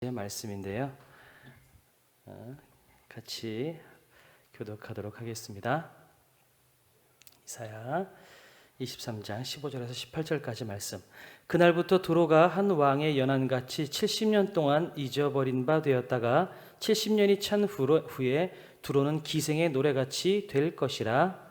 말씀인데요. 같이 교독하도록 하겠습니다. 이사야 23장 15절에서 18절까지 말씀. 그날부터 두로가 한 왕의 연한같이 70년 동안 잊어버린 바 되었다가 70년이 찬 후에 두로는 기생의 노래같이 될 것이라.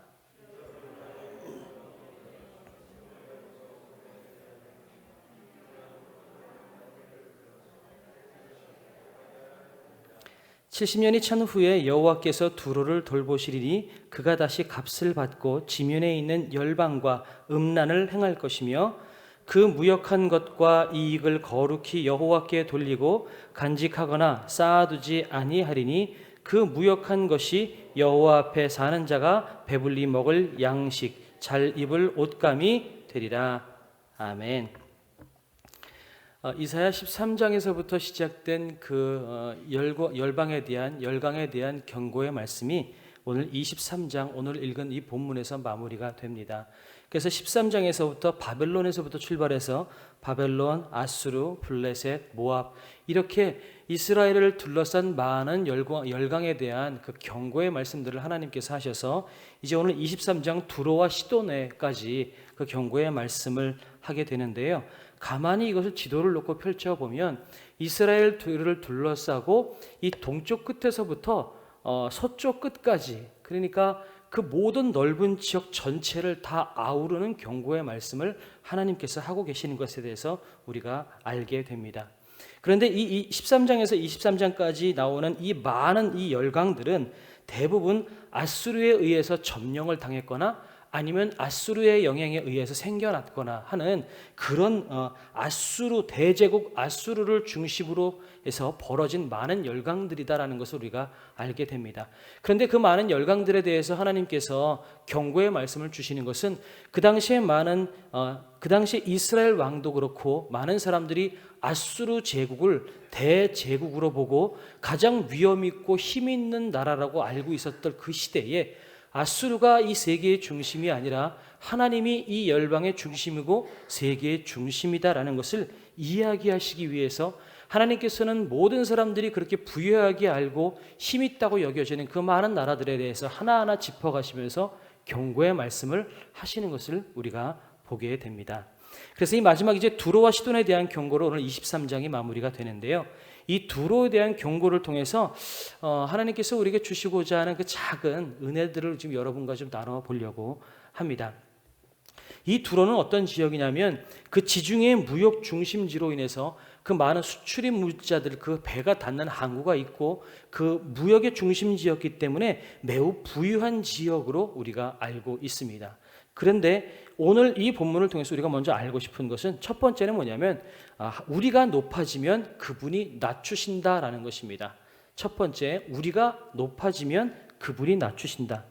70년이 찬 후에 여호와께서 두로를 돌보시리니 그가 다시 값을 받고 지면에 있는 열방과 음란을 행할 것이며 그 무역한 것과 이익을 거룩히 여호와께 돌리고 간직하거나 쌓아두지 아니하리니 그 무역한 것이 여호와 앞에 사는 자가 배불리 먹을 양식, 잘 입을 옷감이 되리라. 아멘. 이사야 13장에서부터 시작된 그 열강에 대한 경고의 말씀이 오늘 23장, 오늘 읽은 이 본문에서 마무리가 됩니다. 그래서 13장에서부터 바벨론에서부터 출발해서 바벨론, 아수르, 블레셋, 모압 이렇게 이스라엘을 둘러싼 많은 열강에 대한 그 경고의 말씀들을 하나님께서 하셔서 이제 오늘 23장 두로와 시도네까지 그 경고의 말씀을 하게 되는데요. 가만히 이것을 지도를 놓고 펼쳐보면 이스라엘을 둘러싸고 이 동쪽 끝에서부터 서쪽 끝까지, 그러니까 그 모든 넓은 지역 전체를 다 아우르는 경고의 말씀을 하나님께서 하고 계시는 것에 대해서 우리가 알게 됩니다. 그런데 이 13장에서 23장까지 나오는 이 많은 이 열강들은 대부분 아수르에 의해서 점령을 당했거나 아니면 아수르의 영향에 의해서 생겨났거나 하는 그런 아수르 대제국 아수르를 중심으로 해서 벌어진 많은 열강들이다라는 것을 우리가 알게 됩니다. 그런데 그 많은 열강들에 대해서 하나님께서 경고의 말씀을 주시는 것은 그 당시에 이스라엘 왕도 그렇고 많은 사람들이 아수르 제국을 대제국으로 보고 가장 위험 있고 힘 있는 나라라고 알고 있었던 그 시대에 아수르가 이 세계의 중심이 아니라 하나님이 이 열방의 중심이고 세계의 중심이다라는 것을 이야기하시기 위해서 하나님께서는 모든 사람들이 그렇게 부유하게 알고 힘 있다고 여겨지는 그 많은 나라들에 대해서 하나하나 짚어가시면서 경고의 말씀을 하시는 것을 우리가 보게 됩니다. 그래서 이 마지막 이제 두로와 시돈에 대한 경고로 오늘 23장이 마무리가 되는데요. 이 두로에 대한 경고를 통해서 하나님께서 우리에게 주시고자 하는 그 작은 은혜들을 지금 여러분과 좀 나눠 보려고 합니다. 이 두로는 어떤 지역이냐면 그 지중해 무역 중심지로 인해서 그 많은 수출입 물자들, 그 배가 닿는 항구가 있고 그 무역의 중심지였기 때문에 매우 부유한 지역으로 우리가 알고 있습니다. 그런데 오늘 이 본문을 통해서 우리가 먼저 알고 싶은 것은 첫 번째는 뭐냐면 우리가 높아지면 그분이 낮추신다라는 것입니다. 첫 번째, 우리가 높아지면 그분이 낮추신다.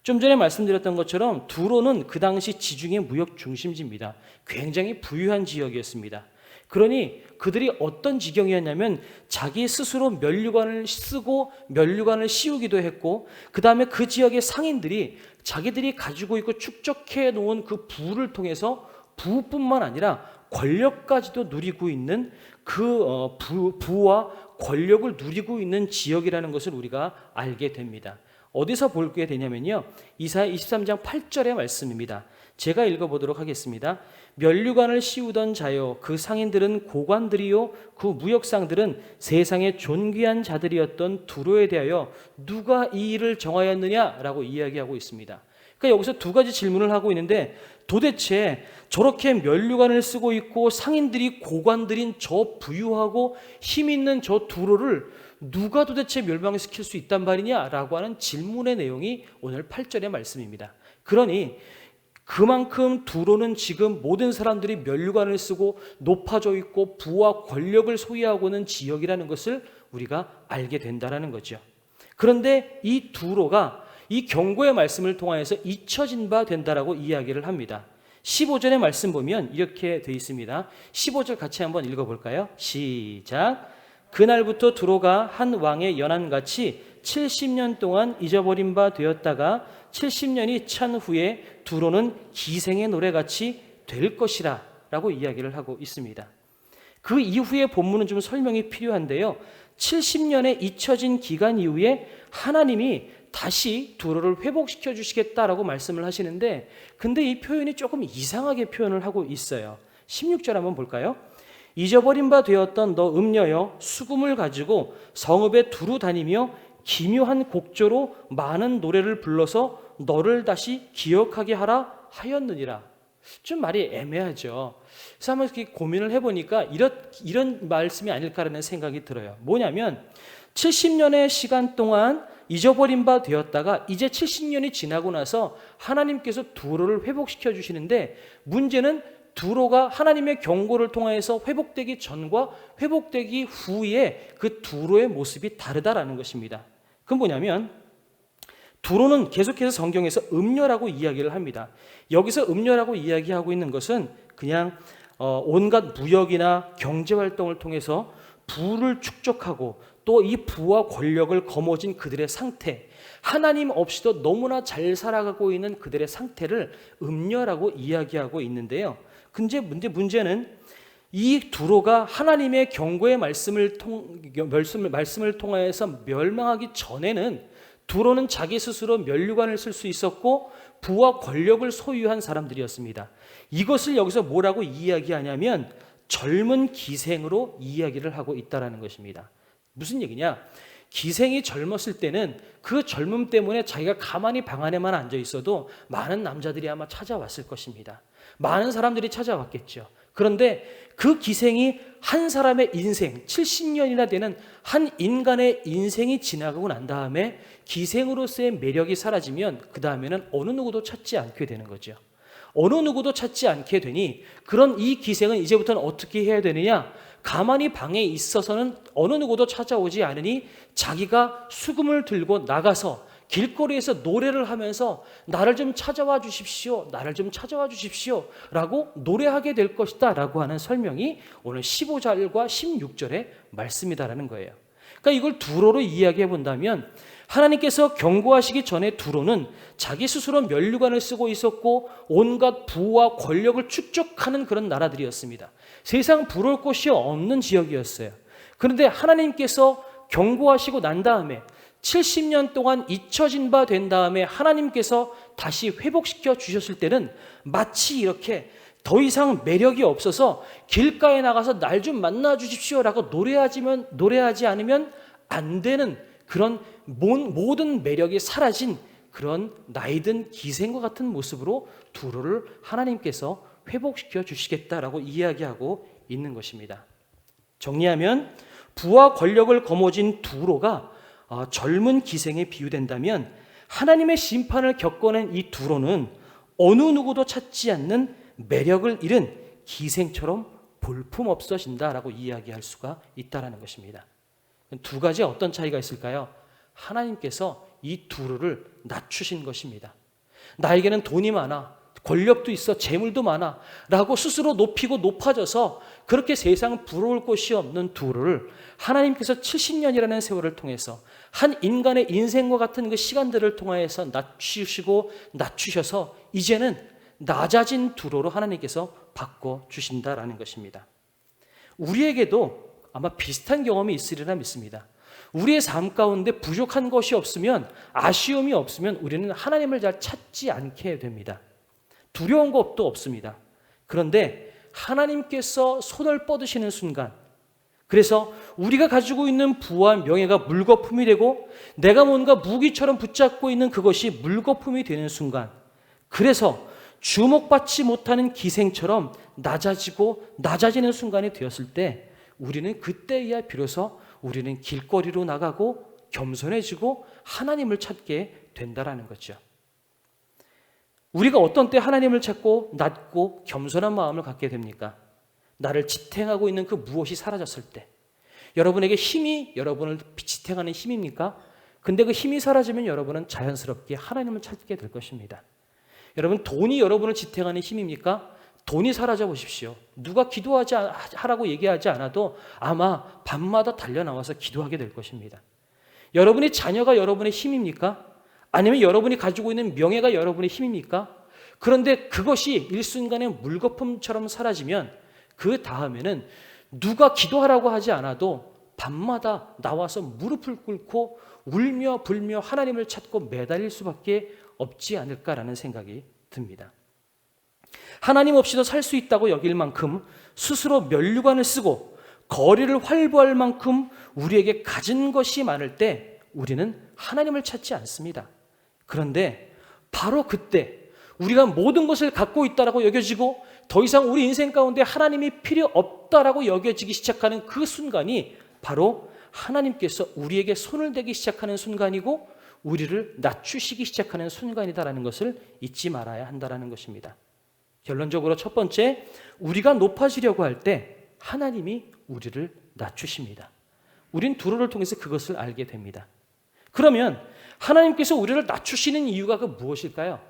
좀 전에 말씀드렸던 것처럼 두로는 그 당시 지중해 무역 중심지입니다. 굉장히 부유한 지역이었습니다. 그러니 그들이 어떤 지경이었냐면 자기 스스로 면류관을 쓰고 면류관을 씌우기도 했고 그 다음에 그 지역의 상인들이 자기들이 가지고 있고 축적해 놓은 그 부를 통해서 부뿐만 아니라 권력까지도 누리고 있는 그 부와 권력을 누리고 있는 지역이라는 것을 우리가 알게 됩니다. 어디서 보게 되냐면요, 이사야 23장 8절의 말씀입니다. 제가 읽어보도록 하겠습니다. 면류관을 씌우던 자여, 그 상인들은 고관들이요 그 무역상들은 세상의 존귀한 자들이었던 두로에 대하여 누가 이 일을 정하였느냐라고 이야기하고 있습니다. 그러니까 여기서 두 가지 질문을 하고 있는데 도대체 저렇게 면류관을 쓰고 있고 상인들이 고관들인 저 부유하고 힘 있는 저 두로를 누가 도대체 멸망시킬 수 있단 말이냐라고 하는 질문의 내용이 오늘 8절의 말씀입니다. 그러니 그만큼 두로는 지금 모든 사람들이 면류관을 쓰고 높아져 있고 부와 권력을 소유하고 있는 지역이라는 것을 우리가 알게 된다는 거죠. 그런데 이 두로가 이 경고의 말씀을 통하여서 잊혀진 바 된다라고 이야기를 합니다. 15절의 말씀 보면 이렇게 되어 있습니다. 15절 같이 한번 읽어볼까요? 시작. 그날부터 두로가 한 왕의 연한같이 70년 동안 잊어버린 바 되었다가 70년이 찬 후에 두로는 기생의 노래같이 될 것이라 라고 이야기를 하고 있습니다. 그 이후의 본문은 좀 설명이 필요한데요. 70년의 잊혀진 기간 이후에 하나님이 다시 두로를 회복시켜 주시겠다라고 말씀을 하시는데, 근데 이 표현이 조금 이상하게 표현을 하고 있어요. 16절 한번 볼까요? 잊어버린 바 되었던 너 음녀여, 수금을 가지고 성읍에 두루 다니며 기묘한 곡조로 많은 노래를 불러서 너를 다시 기억하게 하라 하였느니라. 좀 말이 애매하죠. 그래서 한번 이렇게 고민을 해보니까 이런 말씀이 아닐까라는 생각이 들어요. 뭐냐면 70년의 시간 동안 잊어버린 바 되었다가 이제 70년이 지나고 나서 하나님께서 두로를 회복시켜 주시는데, 문제는 두로가 하나님의 경고를 통해서 회복되기 전과 회복되기 후에 그 두로의 모습이 다르다라는 것입니다. 그건 뭐냐면, 두로는 계속해서 성경에서 음녀라고 이야기를 합니다. 여기서 음녀라고 이야기하고 있는 것은 그냥 온갖 무역이나 경제활동을 통해서 부를 축적하고 또 이 부와 권력을 거머쥔 그들의 상태, 하나님 없이도 너무나 잘 살아가고 있는 그들의 상태를 음녀라고 이야기하고 있는데요. 근데 문제는 이 두로가 하나님의 경고의 말씀을 통하여서 멸망하기 전에는 두로는 자기 스스로 면류관을 쓸 수 있었고 부와 권력을 소유한 사람들이었습니다. 이것을 여기서 뭐라고 이야기하냐면 젊은 기생으로 이야기를 하고 있다는 것입니다. 무슨 얘기냐? 기생이 젊었을 때는 그 젊음 때문에 자기가 가만히 방 안에만 앉아 있어도 많은 남자들이 아마 찾아왔을 것입니다. 많은 사람들이 찾아왔겠죠. 그런데 그 기생이 한 사람의 인생, 70년이나 되는 한 인간의 인생이 지나가고 난 다음에 기생으로서의 매력이 사라지면 그 다음에는 어느 누구도 찾지 않게 되는 거죠. 어느 누구도 찾지 않게 되니 그런 이 기생은 이제부터는 어떻게 해야 되느냐? 가만히 방에 있어서는 어느 누구도 찾아오지 않으니 자기가 수금을 들고 나가서 길거리에서 노래를 하면서 나를 좀 찾아와 주십시오, 나를 좀 찾아와 주십시오 라고 노래하게 될 것이다 라고 하는 설명이 오늘 15절과 16절의 말씀이다라는 거예요. 그러니까 이걸 두로로 이야기해 본다면 하나님께서 경고하시기 전에 두로는 자기 스스로 면류관을 쓰고 있었고 온갖 부와 권력을 축적하는 그런 나라들이었습니다. 세상 부러울 곳이 없는 지역이었어요. 그런데 하나님께서 경고하시고 난 다음에 70년 동안 잊혀진 바 된 다음에 하나님께서 다시 회복시켜 주셨을 때는 마치 이렇게 더 이상 매력이 없어서 길가에 나가서 날 좀 만나 주십시오라고 노래하지 않으면 안 되는 그런 모든 매력이 사라진 그런 나이든 기생과 같은 모습으로 두로를 하나님께서 회복시켜 주시겠다라고 이야기하고 있는 것입니다. 정리하면 부와 권력을 거머쥔 두로가 젊은 기생에 비유된다면 하나님의 심판을 겪어낸 이 두로는 어느 누구도 찾지 않는 매력을 잃은 기생처럼 볼품없어진다라고 이야기할 수가 있다는 것입니다. 두 가지 어떤 차이가 있을까요? 하나님께서 이 두로를 낮추신 것입니다. 나에게는 돈이 많아, 권력도 있어, 재물도 많아 라고 스스로 높이고 높아져서 그렇게 세상 부러울 곳이 없는 두로를 하나님께서 70년이라는 세월을 통해서 한 인간의 인생과 같은 그 시간들을 통하여서 낮추셔서 이제는 낮아진 두로로 하나님께서 바꿔주신다라는 것입니다. 우리에게도 아마 비슷한 경험이 있으리라 믿습니다. 우리의 삶 가운데 부족한 것이 없으면, 아쉬움이 없으면 우리는 하나님을 잘 찾지 않게 됩니다. 두려운 것도 없습니다. 그런데 하나님께서 손을 뻗으시는 순간, 그래서 우리가 가지고 있는 부와 명예가 물거품이 되고 내가 뭔가 무기처럼 붙잡고 있는 그것이 물거품이 되는 순간, 그래서 주목받지 못하는 기생처럼 낮아지는 순간이 되었을 때 우리는 그때야 비로소 우리는 길거리로 나가고 겸손해지고 하나님을 찾게 된다라는 거죠. 우리가 어떤 때 하나님을 찾고 낮고 겸손한 마음을 갖게 됩니까? 나를 지탱하고 있는 그 무엇이 사라졌을 때. 여러분에게 힘이 여러분을 지탱하는 힘입니까? 근데 그 힘이 사라지면 여러분은 자연스럽게 하나님을 찾게 될 것입니다. 여러분, 돈이 여러분을 지탱하는 힘입니까? 돈이 사라져 보십시오. 누가 하라고 얘기하지 않아도 아마 밤마다 달려나와서 기도하게 될 것입니다. 여러분의 자녀가 여러분의 힘입니까? 아니면 여러분이 가지고 있는 명예가 여러분의 힘입니까? 그런데 그것이 일순간에 물거품처럼 사라지면 그 다음에는 누가 기도하라고 하지 않아도 밤마다 나와서 무릎을 꿇고 울며 불며 하나님을 찾고 매달릴 수밖에 없지 않을까라는 생각이 듭니다. 하나님 없이도 살 수 있다고 여길 만큼 스스로 면류관을 쓰고 거리를 활보할 만큼 우리에게 가진 것이 많을 때 우리는 하나님을 찾지 않습니다. 그런데 바로 그때 우리가 모든 것을 갖고 있다라고 여겨지고 더 이상 우리 인생 가운데 하나님이 필요 없다라고 여겨지기 시작하는 그 순간이 바로 하나님께서 우리에게 손을 대기 시작하는 순간이고 우리를 낮추시기 시작하는 순간이다라는 것을 잊지 말아야 한다라는 것입니다. 결론적으로 첫 번째, 우리가 높아지려고 할 때 하나님이 우리를 낮추십니다. 우린 두로를 통해서 그것을 알게 됩니다. 그러면 하나님께서 우리를 낮추시는 이유가 무엇일까요?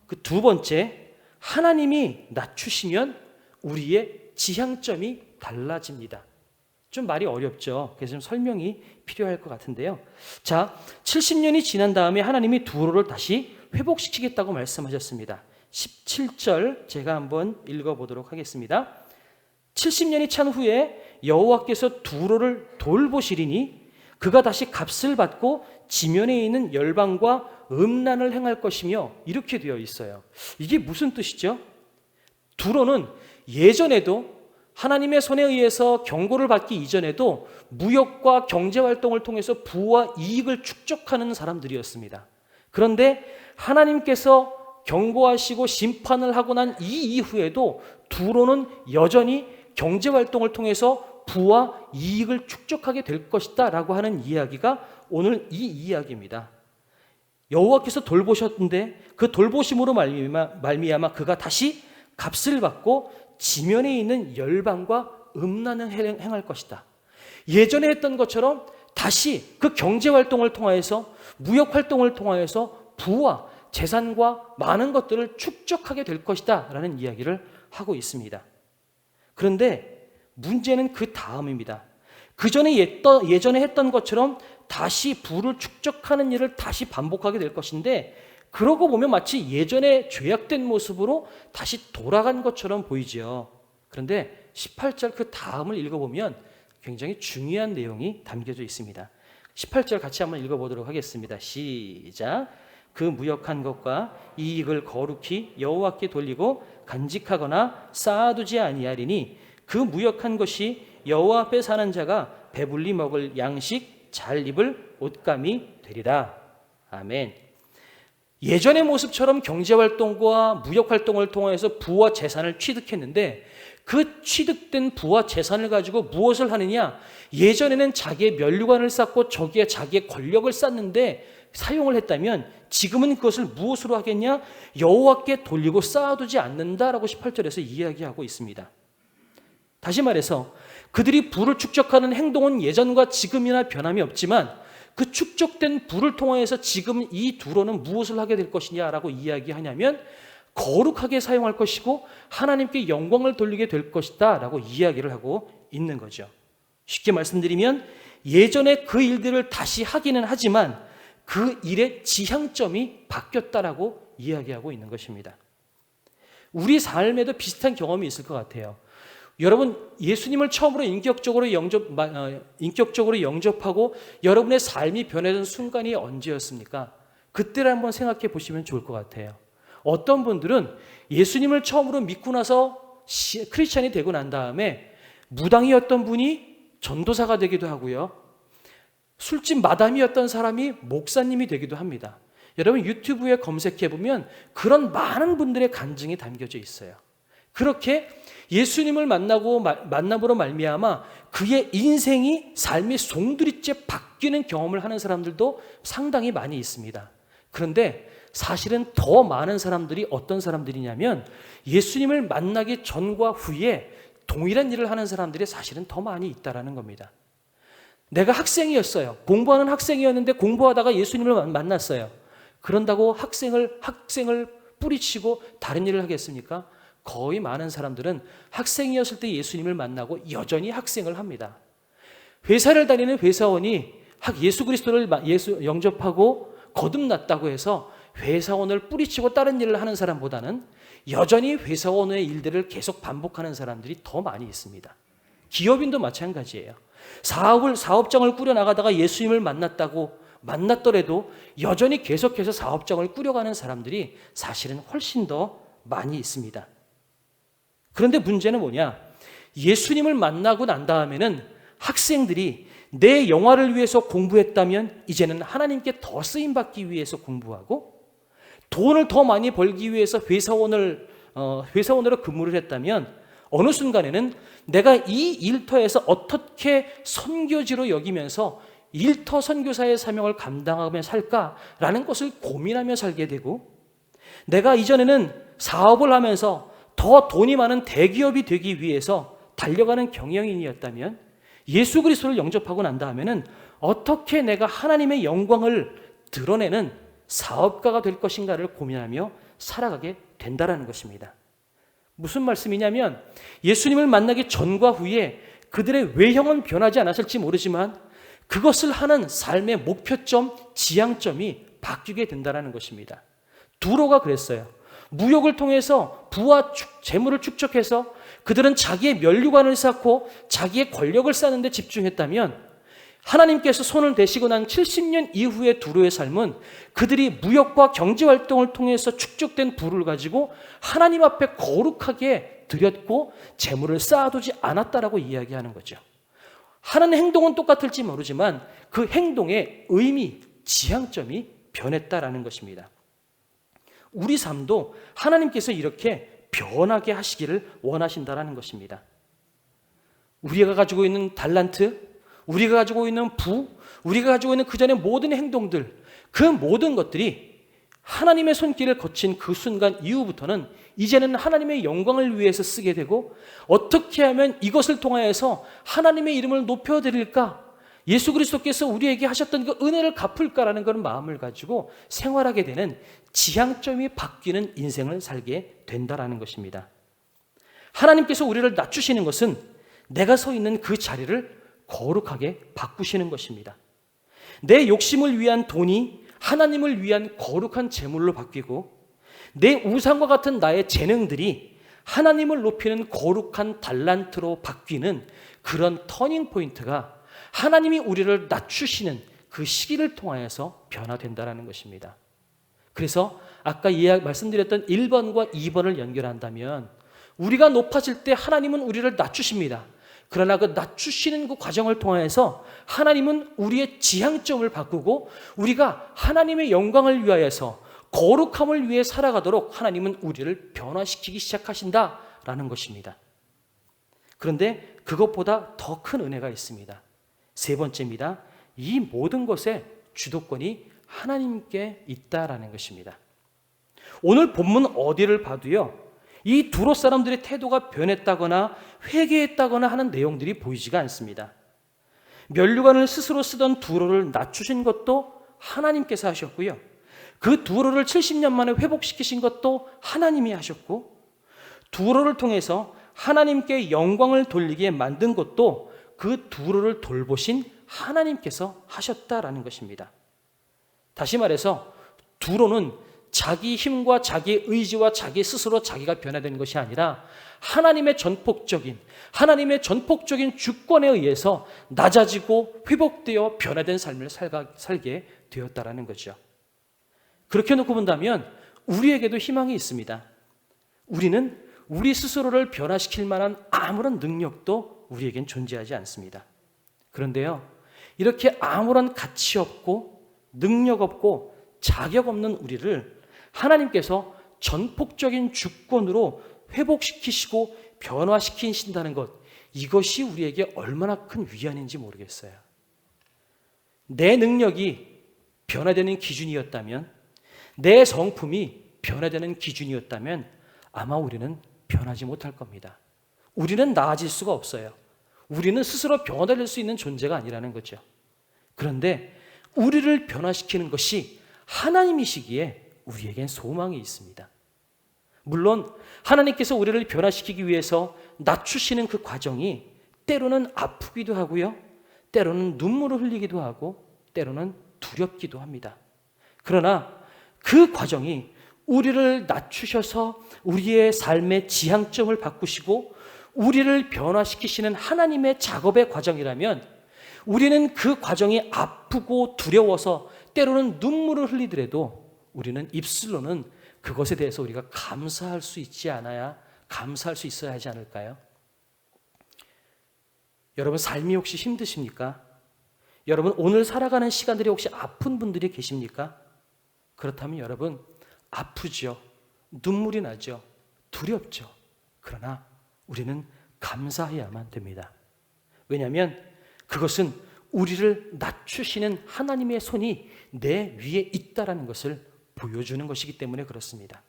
그 두 번째, 하나님이 낮추시면 우리의 지향점이 달라집니다. 좀 말이 어렵죠. 그래서 좀 설명이 필요할 것 같은데요. 자, 70년이 지난 다음에 하나님이 두로를 다시 회복시키겠다고 말씀하셨습니다. 17절 제가 한번 읽어보도록 하겠습니다. 70년이 찬 후에 여호와께서 두로를 돌보시리니 그가 다시 값을 받고 지면에 있는 열방과 음란을 행할 것이며, 이렇게 되어 있어요. 이게 무슨 뜻이죠? 두로는 예전에도 하나님의 손에 의해서 경고를 받기 이전에도 무역과 경제활동을 통해서 부와 이익을 축적하는 사람들이었습니다. 그런데 하나님께서 경고하시고 심판을 하고 난 이 이후에도 두로는 여전히 경제활동을 통해서 부와 이익을 축적하게 될 것이다 라고 하는 이야기가 오늘 이 이야기입니다. 여호와께서 돌보셨는데 그 돌보심으로 말미암아 그가 다시 값을 받고 지면에 있는 열방과 음란을 행할 것이다. 예전에 했던 것처럼 다시 그 경제활동을 통하여서 무역활동을 통하여서 부와 재산과 많은 것들을 축적하게 될 것이다 라는 이야기를 하고 있습니다. 그런데 문제는 그 다음입니다. 예전에 했던 것처럼 다시 부를 축적하는 일을 다시 반복하게 될 것인데, 그러고 보면 마치 예전에 죄악된 모습으로 다시 돌아간 것처럼 보이죠. 그런데 18절 그 다음을 읽어보면 굉장히 중요한 내용이 담겨져 있습니다. 18절 같이 한번 읽어보도록 하겠습니다. 시작. 그 무역한 것과 이익을 거룩히 여호와께 돌리고 간직하거나 쌓아두지 아니하리니 그 무역한 것이 여호와 앞에 사는 자가 배불리 먹을 양식, 잘 입을 옷감이 되리라. 아멘. 예전의 모습처럼 경제활동과 무역활동을 통해서 부와 재산을 취득했는데 그 취득된 부와 재산을 가지고 무엇을 하느냐? 예전에는 자기의 면류관을 쌓고 저기에 자기의 권력을 쌓는데 사용을 했다면 지금은 그것을 무엇으로 하겠냐? 여호와께 돌리고 쌓아두지 않는다라고 18절에서 이야기하고 있습니다. 다시 말해서 그들이 부를 축적하는 행동은 예전과 지금이나 변함이 없지만 그 축적된 부를 통해서 지금 이 두로는 무엇을 하게 될 것이냐라고 이야기하냐면 거룩하게 사용할 것이고 하나님께 영광을 돌리게 될 것이다 라고 이야기를 하고 있는 거죠. 쉽게 말씀드리면 예전에 그 일들을 다시 하기는 하지만 그 일의 지향점이 바뀌었다라고 이야기하고 있는 것입니다. 우리 삶에도 비슷한 경험이 있을 것 같아요. 여러분, 예수님을 처음으로 인격적으로 영접하고 여러분의 삶이 변해진 순간이 언제였습니까? 그때를 한번 생각해 보시면 좋을 것 같아요. 어떤 분들은 예수님을 처음으로 믿고 나서 크리스찬이 되고 난 다음에 무당이었던 분이 전도사가 되기도 하고요. 술집 마담이었던 사람이 목사님이 되기도 합니다. 여러분 유튜브에 검색해 보면 그런 많은 분들의 간증이 담겨져 있어요. 그렇게 예수님을 만남으로 말미암아 그의 인생이 삶의 송두리째 바뀌는 경험을 하는 사람들도 상당히 많이 있습니다. 그런데 사실은 더 많은 사람들이 어떤 사람들이냐면 예수님을 만나기 전과 후에 동일한 일을 하는 사람들이 사실은 더 많이 있다라는 겁니다. 내가 학생이었어요. 공부하는 학생이었는데 공부하다가 예수님을 만났어요. 그런다고 학생을 뿌리치고 다른 일을 하겠습니까? 거의 많은 사람들은 학생이었을 때 예수님을 만나고 여전히 학생을 합니다. 회사를 다니는 회사원이 예수 그리스도를 영접하고 거듭났다고 해서 회사원을 뿌리치고 다른 일을 하는 사람보다는 여전히 회사원의 일들을 계속 반복하는 사람들이 더 많이 있습니다. 기업인도 마찬가지예요. 사업장을 꾸려나가다가 예수님을 만났더라도 여전히 계속해서 사업장을 꾸려가는 사람들이 사실은 훨씬 더 많이 있습니다. 그런데 문제는 뭐냐? 예수님을 만나고 난 다음에는 학생들이 내 영화를 위해서 공부했다면 이제는 하나님께 더 쓰임받기 위해서 공부하고, 돈을 더 많이 벌기 위해서 회사원으로 근무를 했다면 어느 순간에는 내가 이 일터에서 어떻게 선교지로 여기면서 일터 선교사의 사명을 감당하며 살까라는 것을 고민하며 살게 되고, 내가 이전에는 사업을 하면서 더 돈이 많은 대기업이 되기 위해서 달려가는 경영인이었다면 예수 그리스도를 영접하고 난 다음에는 어떻게 내가 하나님의 영광을 드러내는 사업가가 될 것인가를 고민하며 살아가게 된다라는 것입니다. 무슨 말씀이냐면, 예수님을 만나기 전과 후에 그들의 외형은 변하지 않았을지 모르지만 그것을 하는 삶의 목표점, 지향점이 바뀌게 된다는 것입니다. 두로가 그랬어요. 무역을 통해서 부와 재물을 축적해서 그들은 자기의 면류관을 쌓고 자기의 권력을 쌓는 데 집중했다면, 하나님께서 손을 대시고 난 70년 이후의 두로의 삶은 그들이 무역과 경제활동을 통해서 축적된 부를 가지고 하나님 앞에 거룩하게 드렸고 재물을 쌓아두지 않았다라고 이야기하는 거죠. 하는 행동은 똑같을지 모르지만 그 행동의 의미, 지향점이 변했다라는 것입니다. 우리 삶도 하나님께서 이렇게 변하게 하시기를 원하신다라는 것입니다. 우리가 가지고 있는 달란트, 우리가 가지고 있는 부, 우리가 가지고 있는 그 전의 모든 행동들, 그 모든 것들이 하나님의 손길을 거친 그 순간 이후부터는 이제는 하나님의 영광을 위해서 쓰게 되고, 어떻게 하면 이것을 통하여서 하나님의 이름을 높여드릴까, 예수 그리스도께서 우리에게 하셨던 그 은혜를 갚을까라는 그런 마음을 가지고 생활하게 되는 지향점이 바뀌는 인생을 살게 된다라는 것입니다. 하나님께서 우리를 낮추시는 것은 내가 서 있는 그 자리를 거룩하게 바꾸시는 것입니다. 내 욕심을 위한 돈이 하나님을 위한 거룩한 재물로 바뀌고, 내 우상과 같은 나의 재능들이 하나님을 높이는 거룩한 달란트로 바뀌는 그런 터닝 포인트가 하나님이 우리를 낮추시는 그 시기를 통하여서 변화된다는 것입니다. 그래서 아까 말씀드렸던 1번과 2번을 연결한다면, 우리가 높아질 때 하나님은 우리를 낮추십니다. 그러나 그 낮추시는 그 과정을 통해서 하나님은 우리의 지향점을 바꾸고 우리가 하나님의 영광을 위하여서 거룩함을 위해 살아가도록 하나님은 우리를 변화시키기 시작하신다라는 것입니다. 그런데 그것보다 더 큰 은혜가 있습니다. 세 번째입니다. 이 모든 것의 주도권이 하나님께 있다라는 것입니다. 오늘 본문 어디를 봐도요, 이 두로 사람들의 태도가 변했다거나 회개했다거나 하는 내용들이 보이지가 않습니다. 면류관을 스스로 쓰던 두로를 낮추신 것도 하나님께서 하셨고요, 그 두로를 70년 만에 회복시키신 것도 하나님이 하셨고, 두로를 통해서 하나님께 영광을 돌리게 만든 것도 그 두로를 돌보신 하나님께서 하셨다라는 것입니다. 다시 말해서 두로는 자기 힘과 자기 의지와 자기 스스로 자기가 변화되는 것이 아니라 하나님의 전폭적인 주권에 의해서 낮아지고 회복되어 변화된 삶을 살게 되었다라는 거죠. 그렇게 놓고 본다면 우리에게도 희망이 있습니다. 우리는 우리 스스로를 변화시킬 만한 아무런 능력도 우리에겐 존재하지 않습니다. 그런데요, 이렇게 아무런 가치 없고 능력 없고 자격 없는 우리를 하나님께서 전폭적인 주권으로 회복시키시고 변화시키신다는 것, 이것이 우리에게 얼마나 큰 위안인지 모르겠어요. 내 능력이 변화되는 기준이었다면, 내 성품이 변화되는 기준이었다면 아마 우리는 변하지 못할 겁니다. 우리는 나아질 수가 없어요. 우리는 스스로 변화될 수 있는 존재가 아니라는 거죠. 그런데 우리를 변화시키는 것이 하나님이시기에 우리에겐 소망이 있습니다. 물론 하나님께서 우리를 변화시키기 위해서 낮추시는 그 과정이 때로는 아프기도 하고요, 때로는 눈물을 흘리기도 하고, 때로는 두렵기도 합니다. 그러나 그 과정이 우리를 낮추셔서 우리의 삶의 지향점을 바꾸시고 우리를 변화시키시는 하나님의 작업의 과정이라면 우리는 그 과정이 아프고 두려워서 때로는 눈물을 흘리더라도 우리는 입술로는 그것에 대해서 우리가 감사할 수 있어야 하지 않을까요? 여러분 삶이 혹시 힘드십니까? 여러분 오늘 살아가는 시간들이 혹시 아픈 분들이 계십니까? 그렇다면 여러분 아프죠. 눈물이 나죠. 두렵죠. 그러나 우리는 감사해야만 됩니다. 왜냐하면 그것은 우리를 낮추시는 하나님의 손이 내 위에 있다는 것을 보여주는 것이기 때문에 그렇습니다.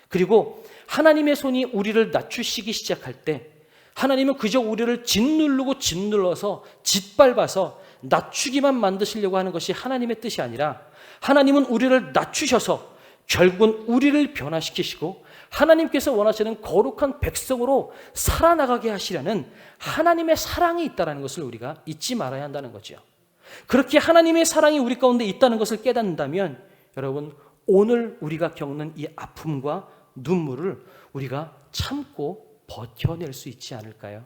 그리고 하나님의 손이 우리를 낮추시기 시작할 때 하나님은 그저 우리를 짓눌러서 짓밟아서 낮추기만 만드시려고 하는 것이 하나님의 뜻이 아니라 하나님은 우리를 낮추셔서 결국은 우리를 변화시키시고 하나님께서 원하시는 거룩한 백성으로 살아나가게 하시려는 하나님의 사랑이 있다는 것을 우리가 잊지 말아야 한다는 거죠. 그렇게 하나님의 사랑이 우리 가운데 있다는 것을 깨닫는다면 여러분 오늘 우리가 겪는 이 아픔과 눈물을 우리가 참고 버텨낼 수 있지 않을까요?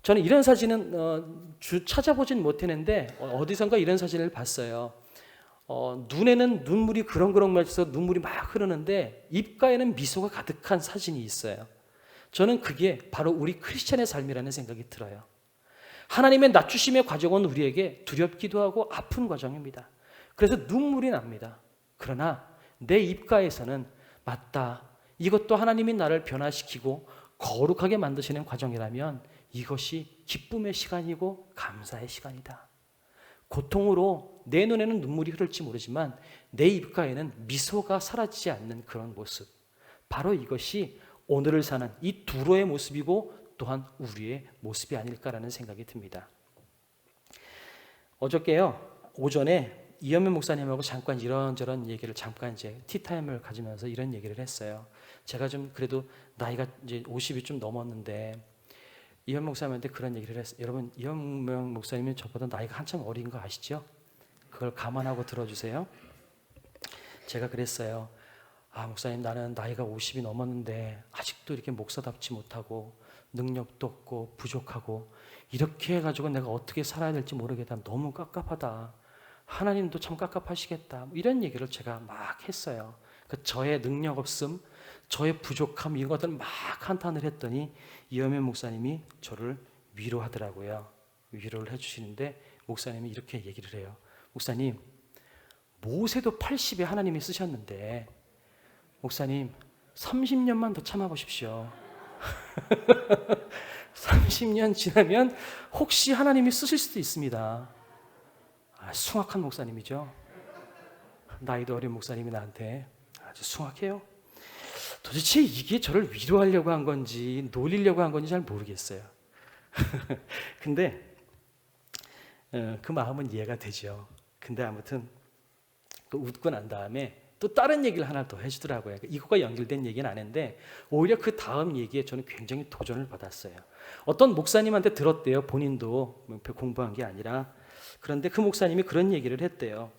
저는 이런 사진은 찾아보진 못했는데 어디선가 이런 사진을 봤어요. 눈에는 눈물이 그렁그렁 맺혀서 눈물이 막 흐르는데 입가에는 미소가 가득한 사진이 있어요. 저는 그게 바로 우리 크리스찬의 삶이라는 생각이 들어요. 하나님의 낮추심의 과정은 우리에게 두렵기도 하고 아픈 과정입니다. 그래서 눈물이 납니다. 그러나 내 입가에서는 맞다. 이것도 하나님이 나를 변화시키고 거룩하게 만드시는 과정이라면 이것이 기쁨의 시간이고 감사의 시간이다. 고통으로 내 눈에는 눈물이 흐를지 모르지만 내 입가에는 미소가 사라지지 않는 그런 모습. 바로 이것이 오늘을 사는 이 두로의 모습이고 또한 우리의 모습이 아닐까라는 생각이 듭니다. 어저께요 오전에 이현면 목사님하고 잠깐 이런저런 얘기를 잠깐 이제 티타임을 가지면서 이런 얘기를 했어요. 제가 좀 그래도 나이가 이제 50이 좀 넘었는데 이현면 목사님한테 그런 얘기를 했어요. 여러분 이현면 목사님이 저보다 나이가 한참 어린 거 아시죠? 그걸 감안하고 들어주세요. 제가 그랬어요. 목사님 나는 나이가 50이 넘었는데 아직도 이렇게 목사답지 못하고 능력도 없고 부족하고 이렇게 해가지고 내가 어떻게 살아야 될지 모르겠다. 너무 깝깝하다. 하나님도 참 깝깝하시겠다. 이런 얘기를 제가 막 했어요. 저의 능력 없음, 저의 부족함 이런 것들 막 한탄을 했더니 이현면 목사님이 저를 위로하더라고요. 위로를 해주시는데 목사님이 이렇게 얘기를 해요. 목사님, 모세도 80에 하나님이 쓰셨는데 목사님 30년만 더 참아보십시오. 30년 지나면 혹시 하나님이 쓰실 수도 있습니다. 숭악한 목사님이죠. 나이도 어린 목사님이 나한테 아주 숭악해요. 도대체 이게 저를 위로하려고 한 건지 놀리려고 한 건지 잘 모르겠어요. 근데 그 마음은 이해가 되죠. 근데 아무튼 웃고 난 다음에 또 다른 얘기를 하나 더 해주더라고요. 이것과 연결된 얘기는 안 했는데 오히려 그 다음 얘기에 저는 굉장히 도전을 받았어요. 어떤 목사님한테 들었대요. 본인도 공부한 게 아니라. 그런데 그 목사님이 그런 얘기를 했대요.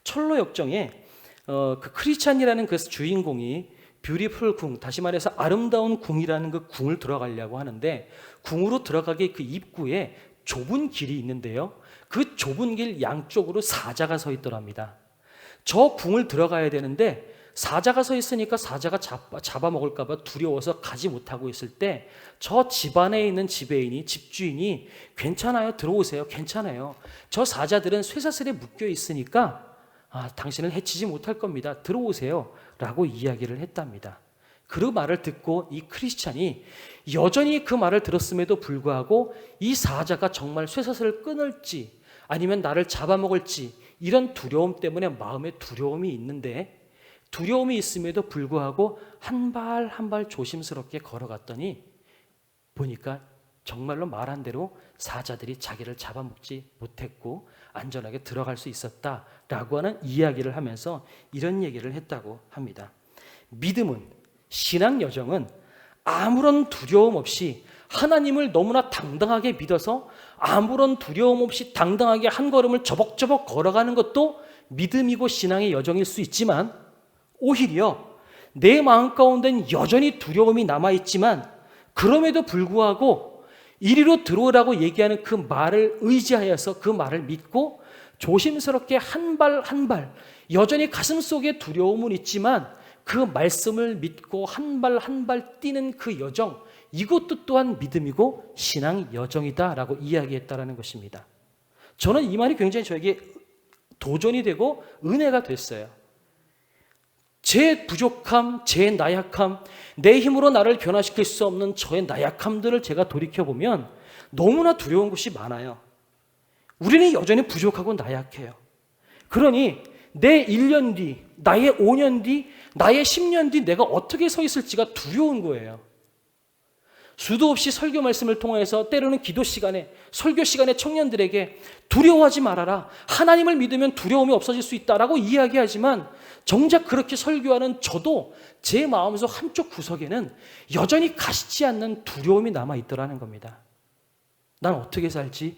철로 역정에 그 크리스찬이라는 그 주인공이 뷰티풀 궁, 다시 말해서 아름다운 궁이라는 그 궁을 들어가려고 하는데 궁으로 들어가기 그 입구에 좁은 길이 있는데요. 그 좁은 길 양쪽으로 사자가 서 있더랍니다. 저 궁을 들어가야 되는데 사자가 서 있으니까 사자가 잡아먹을까 봐 두려워서 가지 못하고 있을 때 저 집안에 있는 집주인이 괜찮아요, 들어오세요, 괜찮아요. 저 사자들은 쇠사슬에 묶여 있으니까 당신을 해치지 못할 겁니다. 들어오세요 라고 이야기를 했답니다. 그 말을 듣고 이 크리스찬이 여전히 그 말을 들었음에도 불구하고 이 사자가 정말 쇠사슬을 끊을지 아니면 나를 잡아먹을지 이런 두려움 때문에 마음에 두려움이 있는데 두려움이 있음에도 불구하고 한 발 한 발 조심스럽게 걸어갔더니 보니까 정말로 말한 대로 사자들이 자기를 잡아먹지 못했고 안전하게 들어갈 수 있었다라고 하는 이야기를 하면서 이런 얘기를 했다고 합니다. 믿음은, 신앙 여정은 아무런 두려움 없이 하나님을 너무나 당당하게 믿어서 아무런 두려움 없이 당당하게 한 걸음을 저벅저벅 걸어가는 것도 믿음이고 신앙의 여정일 수 있지만 오히려 내 마음 가운데는 여전히 두려움이 남아있지만 그럼에도 불구하고 이리로 들어오라고 얘기하는 그 말을 의지하여서 그 말을 믿고 조심스럽게 한 발 한 발, 여전히 가슴속에 두려움은 있지만 그 말씀을 믿고 한 발 한 발 뛰는 그 여정, 이것도 또한 믿음이고 신앙 여정이다라고 이야기했다라는 것입니다. 저는 이 말이 굉장히 저에게 도전이 되고 은혜가 됐어요. 제 부족함, 제 나약함, 내 힘으로 나를 변화시킬 수 없는 저의 나약함들을 제가 돌이켜보면 너무나 두려운 것이 많아요. 우리는 여전히 부족하고 나약해요. 그러니 내 1년 뒤, 나의 5년 뒤, 나의 10년 뒤 내가 어떻게 서 있을지가 두려운 거예요. 수도 없이 설교 말씀을 통해서 때로는 기도 시간에, 설교 시간에 청년들에게 두려워하지 말아라, 하나님을 믿으면 두려움이 없어질 수 있다라고 이야기하지만 정작 그렇게 설교하는 저도 제 마음속 한쪽 구석에는 여전히 가시지 않는 두려움이 남아있더라는 겁니다. 난 어떻게 살지?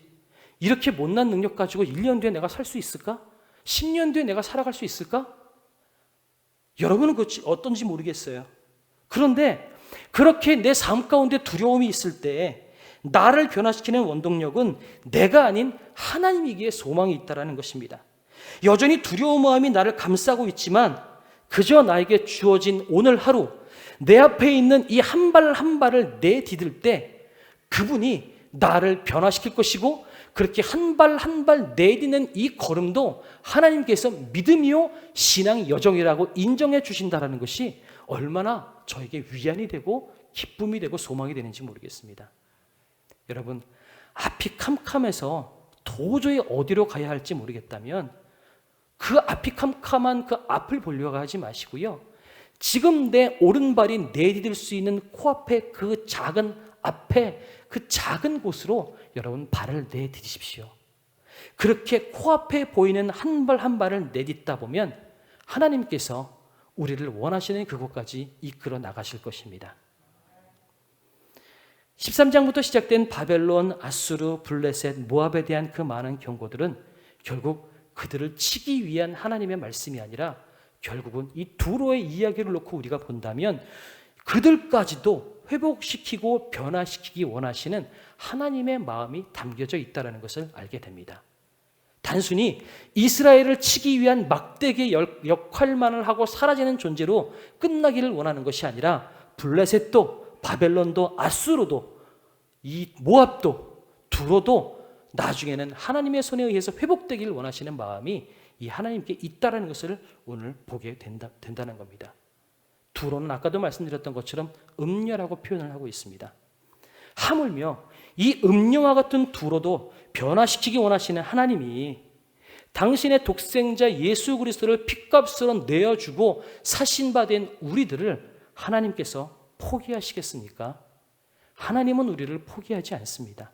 이렇게 못난 능력 가지고 1년 뒤에 내가 살 수 있을까? 10년 뒤에 내가 살아갈 수 있을까? 여러분은 그것이 어떤지 모르겠어요. 그런데 그렇게 내 삶 가운데 두려움이 있을 때 나를 변화시키는 원동력은 내가 아닌 하나님이기에 소망이 있다는 것입니다. 여전히 두려운 마음이 나를 감싸고 있지만 그저 나에게 주어진 오늘 하루, 내 앞에 있는 이 한 발 한 발을 내디딜 때 그분이 나를 변화시킬 것이고, 그렇게 한 발 한 발 내디는 이 걸음도 하나님께서 믿음이요 신앙 여정이라고 인정해 주신다는 것이 얼마나 저에게 위안이 되고 기쁨이 되고 소망이 되는지 모르겠습니다. 여러분, 앞이 캄캄해서 도저히 어디로 가야 할지 모르겠다면 그 앞이 캄캄한 그 앞을 보려고 하지 마시고요, 지금 내 오른발이 내디딜 수 있는 코앞에 그 작은 앞에 그 작은 곳으로 여러분 발을 내디디십시오. 그렇게 코앞에 보이는 한 발 한 발을 내딛다 보면 하나님께서 우리를 원하시는 그곳까지 이끌어 나가실 것입니다. 13장부터 시작된 바벨론, 아수르, 블레셋, 모압에 대한 그 많은 경고들은 결국 그들을 치기 위한 하나님의 말씀이 아니라 결국은 이 두로의 이야기를 놓고 우리가 본다면 그들까지도 회복시키고 변화시키기 원하시는 하나님의 마음이 담겨져 있다는 것을 알게 됩니다. 단순히 이스라엘을 치기 위한 막대기의 역할만을 하고 사라지는 존재로 끝나기를 원하는 것이 아니라 블레셋도 바벨론도 아수르도 이 모압도 두로도 나중에는 하나님의 손에 의해서 회복되기를 원하시는 마음이 이 하나님께 있다는 것을 오늘 보게 된다는 겁니다. 두로는 아까도 말씀드렸던 것처럼 음녀라고 표현을 하고 있습니다. 하물며 이 음녀와 같은 두로도 변화시키기 원하시는 하나님이 당신의 독생자 예수 그리스도를 핏값으로 내어주고 사신받은 우리들을 하나님께서 포기하시겠습니까? 하나님은 우리를 포기하지 않습니다.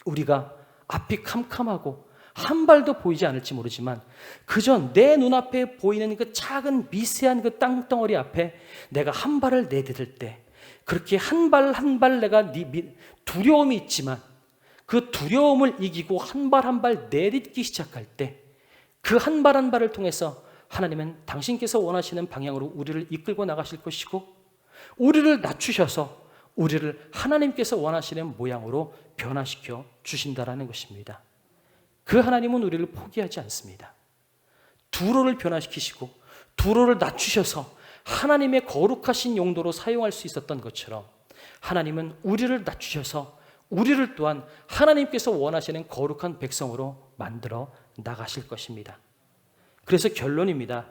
우리가 앞이 캄캄하고 한 발도 보이지 않을지 모르지만 그저 내 눈앞에 보이는 그 작은 미세한 그 땅덩어리 앞에 내가 한 발을 내디딜 때, 그렇게 한 발 한 발 내가 두려움이 있지만 그 두려움을 이기고 한 발 한 발 내딛기 시작할 때 그 한 발 한 발을 통해서 하나님은 당신께서 원하시는 방향으로 우리를 이끌고 나가실 것이고, 우리를 낮추셔서 우리를 하나님께서 원하시는 모양으로 변화시켜 주신다라는 것입니다. 그 하나님은 우리를 포기하지 않습니다. 두로를 변화시키시고 두로를 낮추셔서 하나님의 거룩하신 용도로 사용할 수 있었던 것처럼 하나님은 우리를 낮추셔서 우리를 또한 하나님께서 원하시는 거룩한 백성으로 만들어 나가실 것입니다. 그래서 결론입니다.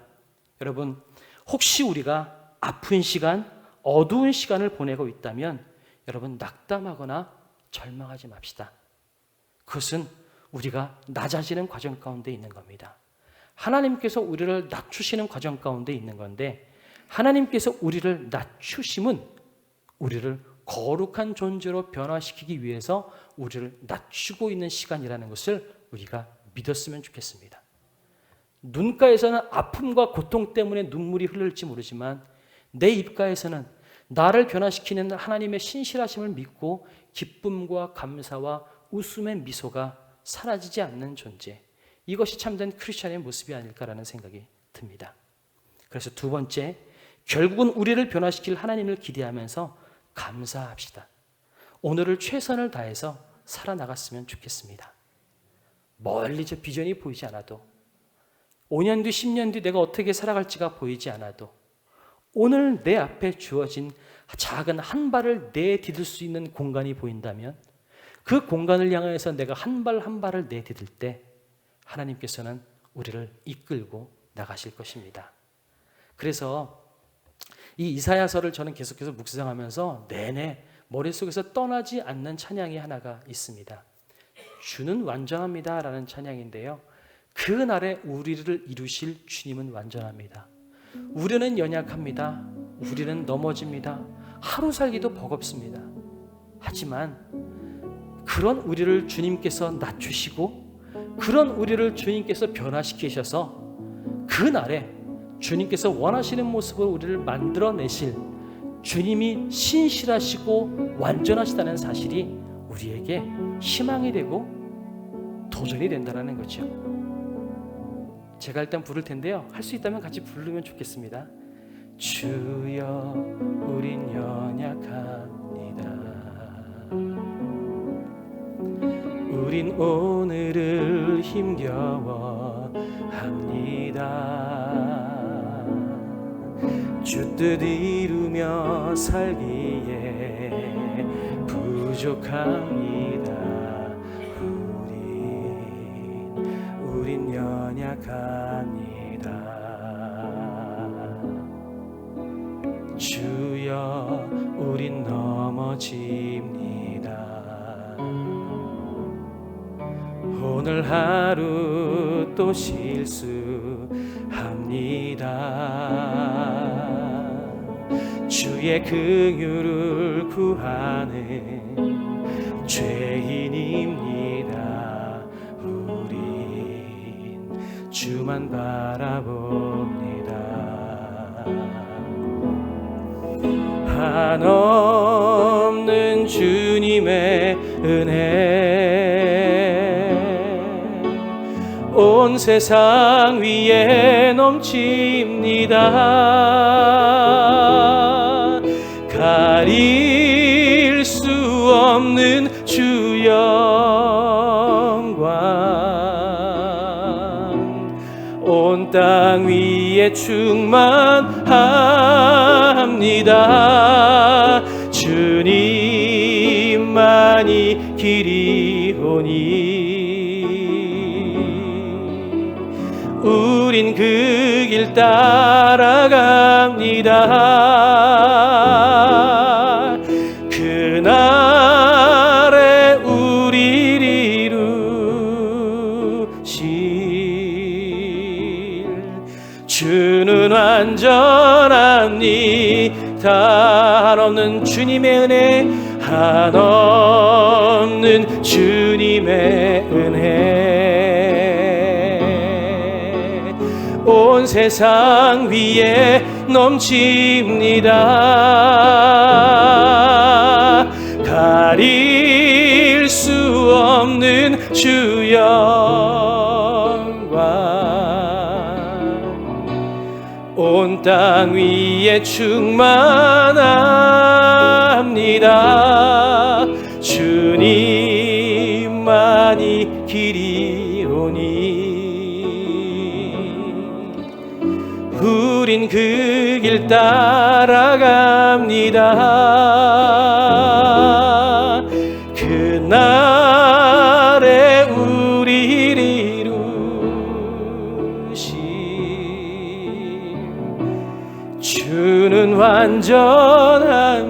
여러분, 혹시 우리가 아픈 시간, 어두운 시간을 보내고 있다면 여러분 낙담하거나 절망하지 맙시다. 그것은 우리가 낮아지는 과정 가운데 있는 겁니다. 하나님께서 우리를 낮추시는 과정 가운데 있는 건데, 하나님께서 우리를 낮추심은 우리를 거룩한 존재로 변화시키기 위해서 우리를 낮추고 있는 시간이라는 것을 우리가 믿었으면 좋겠습니다. 눈가에서는 아픔과 고통 때문에 눈물이 흐를지 모르지만 내 입가에서는 나를 변화시키는 하나님의 신실하심을 믿고 기쁨과 감사와 웃음의 미소가 사라지지 않는 존재, 이것이 참된 크리스찬의 모습이 아닐까라는 생각이 듭니다. 그래서 두 번째, 결국은 우리를 변화시킬 하나님을 기대하면서 감사합시다. 오늘을 최선을 다해서 살아나갔으면 좋겠습니다. 멀리 저 비전이 보이지 않아도 5년 뒤, 10년 뒤 내가 어떻게 살아갈지가 보이지 않아도 오늘 내 앞에 주어진 작은 한 발을 내디딜 수 있는 공간이 보인다면 그 공간을 향해서 내가 한 발 한 발을 내디딜 때 하나님께서는 우리를 이끌고 나가실 것입니다. 그래서 이 이사야서를 저는 계속해서 묵상하면서 내내 머릿속에서 떠나지 않는 찬양이 하나가 있습니다. 주는 완전합니다 라는 찬양인데요, 그날에 우리를 이루실 주님은 완전합니다. 우리는 연약합니다. 우리는 넘어집니다. 하루 살기도 버겁습니다. 하지만 그런 우리를 주님께서 낮추시고 그런 우리를 주님께서 변화시키셔서 그날에 주님께서 원하시는 모습으로 우리를 만들어내실 주님이 신실하시고 완전하시다는 사실이 우리에게 희망이 되고 도전이 된다는 거죠. 제가 일단 부를 텐데요, 할 수 있다면 같이 부르면 좋겠습니다. 주여 우린 연약합니다. 우린 오늘을 힘겨워 합니다. 주 뜻 이루며 살기에 부족합니다. 우린 연약합니다. 주여 우린 넘어집니다. 오늘 하루 또 실수합니다. 주의 긍휼을 구하는 죄인입니다. 우린 주만 바라봅니다. 한없는 주님의 은혜 온 세상 위에 넘칩니다. 가릴 수 없는 주 영광 온 땅 위에 충만합니다. 주님만이 길이오니 우린 그 길 따라갑니다. 그날에 우리를 이루실 주는 완전합니다. 한없는 주님의 은혜, 한없는 주님의 은혜 온 세상 위에 넘칩니다. 가릴 수 없는 주 영광 온 땅 위에 충만합니다. 주님만이 길이오니 우린 그 길 따라갑니다. 그날에 우리를 이루실 주는 완전합니다.